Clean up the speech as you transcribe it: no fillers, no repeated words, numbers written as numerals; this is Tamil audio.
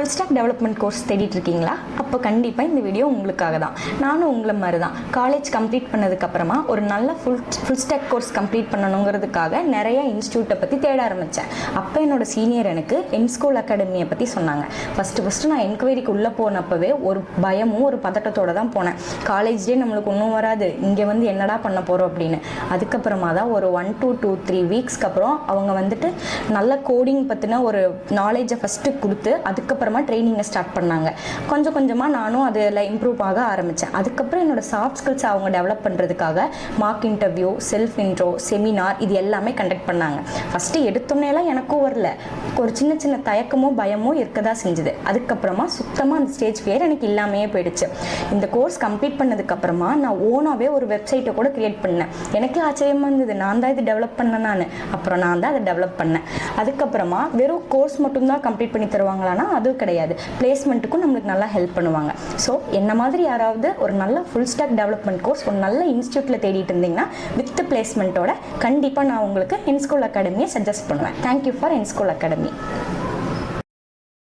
ஃபுல் ஸ்டாக் டெவலப்மெண்ட் கோர்ஸ் தேடிட்டு இருக்கீங்களா? அப்போ கண்டிப்பாக இந்த வீடியோ உங்களுக்காக தான். நானும் உங்களை மாதிரி தான் காலேஜ் கம்ப்ளீட் பண்ணதுக்கப்புறமா ஒரு நல்ல ஃபுல் ஸ்டாக் கோர்ஸ் கம்ப்ளீட் பண்ணணுங்கிறதுக்காக நிறைய இன்ஸ்டியூட்டை பற்றி தேட ஆரம்பித்தேன். அப்போ என்னோட சீனியர் எனக்கு என்ஸ்கூல் அகாடமியை பற்றி சொன்னாங்க. ஃபஸ்ட்டு நான் என்கொயரிக்கு உள்ளே போனப்பவே ஒரு பயமும் ஒரு பதட்டத்தோடு தான் போனேன். காலேஜ்லேயே நம்மளுக்கு ஒன்றும் வராது, இங்கே வந்து என்னடா பண்ண போகிறோம் அப்படின்னு. அதுக்கப்புறமா தான் ஒரு 1 to 2-3 வீக்ஸ்க்கு அப்புறம் அவங்க வந்துட்டு நல்ல கோடிங் பற்றின ஒரு நாலேஜை ஃபஸ்ட்டு கொடுத்து அதுக்கப்புறமா ட்ரைனிங்கை ஸ்டார்ட் பண்ணாங்க. கொஞ்சம் கொஞ்சமாக நானும் அதில் இம்ப்ரூவ் ஆக ஆரம்பித்தேன். அதுக்கப்புறம் என்னோடய சாஃப்ட் ஸ்கில்ஸ் அவங்க டெவலப் பண்ணுறதுக்காக mark interview, self intro, seminar இது எல்லாமே கண்டக்ட் பண்ணாங்க. ஃபஸ்ட்டு எடுத்தோன்னேலாம் எனக்கும் வரல, ஒரு சின்ன சின்ன தயக்கமோ பயமோ இருக்க தான் செஞ்சுது. அதுக்கப்புறமா சுத்தமாக அந்த ஸ்டேஜ் ஃபியர் எனக்கு இல்லாமையே போயிடுச்சு. இந்த கோர்ஸ் கம்ப்ளீட் பண்ணதுக்கப்புறமா நான் ஓனாகவே ஒரு வெப்சைட்டை கூட க்ரியேட் பண்ணேன். எனக்கே ஆச்சரியமாக இருந்தது, நான் தான் இது டெவலப் பண்ணேன். அப்புறம் நான் தான் அதை டெவலப் பண்ணேன். அதுக்கப்புறமா வெறும் கோர்ஸ் மட்டும்தான் கம்ப்ளீட் பண்ணி தருவாங்களான்னா அதுவும் கிடையாது, பிளேஸ்மெண்ட்டுக்கும் நம்மளுக்கு நல்லா ஹெல்ப் பண்ணுவாங்க. ஸோ என்ன மாதிரி யாராவது ஒரு நல்ல ஃபுல் ஸ்டாக் டெவலப்மெண்ட் கோர்ஸ் ஒரு நல்ல இன்ஸ்டியூட்டில் தேடிட்டு இருந்தீங்கன்னா வித் பிளேஸ்மெண்ட்டோட கண்டிப்பாக நான் உங்களுக்கு என்ஸ்கூல் அகாடமியை சஜஸ்ட் பண்ணுவேன். Thank you for NSchool academy.